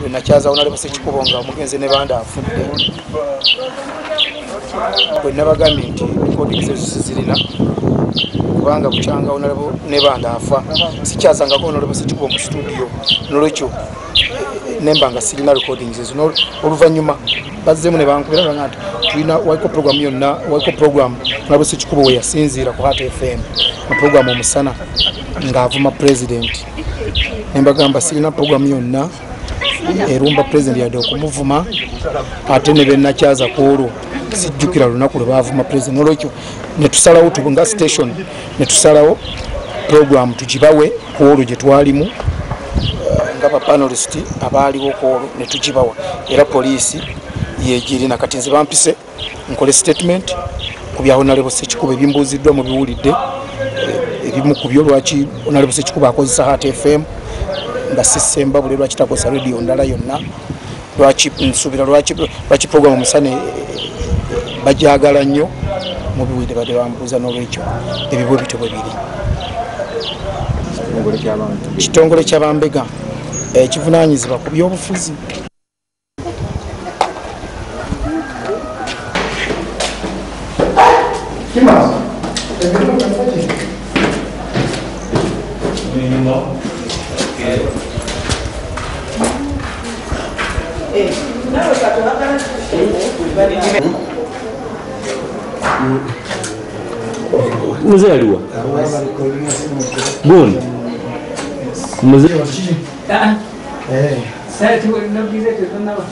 nakyaza onalebo Ssekikubo nga mugenze ne banda afudde bwe nabagambye nti recordings ezo zirina kubanga bukyanga onalebo ne banda afa sikyazangako onalebo Ssekikubo mu studio n'olwekyo nemba nga sirina recordings ezo oluvannyuma bazzemu ne bankubira nti tulina waiko program yonna waiko program onalebo Ssekikubo we yasinziira ku Heart FM na program omusana ng'avuma president nembagamba sirina program yonna erumba president yadde okumuvuma ate ne bennakyaza ku olwo sijjukira lunaku lwe baavuma president olwekyo netusalawo tubunga station netusalawo program tugibawe ku olwo gye twalimu nga bapanelist abaaliwo ku olwo netugibawa era poliisi yegirina kati nze bampise nkole statement ku bya Honorable Ssekikubo ebimbuuziddwa mu biwulidde ebimu ku byo lwaki Honorable Ssekikubo akozesa Heart FM nga sisemba buli lwaki takozesa radio ndala yonna lwaki nsubira lwaki program omusane bajagala nnyo mu biwulidde badde bambuuza n'olwekyo ebibwe bito bwe biri kitongole ky'Abambega ekivunaanyizibwa ku byobufuzi Mzee aliwa Gun mzee Saya tu nak bisa tu kenapa?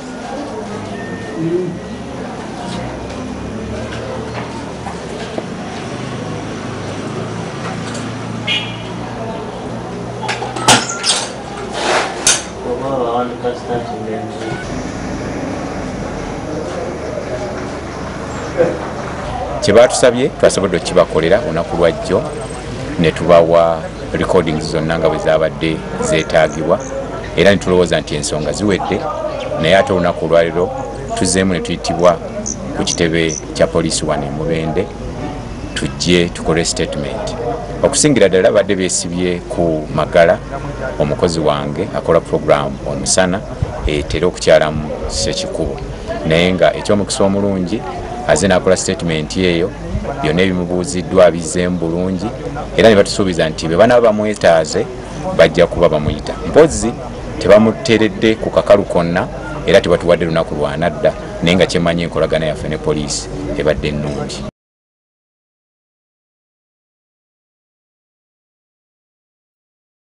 Kyebatusabye twasobodde okukibakolera olunaku lwajjo ne tubawa recordings zonna nga bwe zaabadde zeetaagibwa era ne tulowooza nti ensonga ziwedde naye ate olunaku olwaliro tuzzeemu ne tuyitibwa ku kitebe kya poliisi wano e Mubende tujje tukole statement. Okusingira ddala badde beesibye ku Magala omukozi wange akola program omusana etera okukyalamu Ssekikubo naye nga ekyomukisa omulungi aze n'akola statement eyo byonna ebimubuuziddwa bizzeemu bulungi era ne batusuubiza nti be banaaba bamwetaaze bajja kuba bamuyita mpozi tebamuteeredde ku kakalu konna era tebatuwadde lunaku lwanadda naye nga kyemmanyi enkolagana yaffe ne poliisi ebadde ennungi.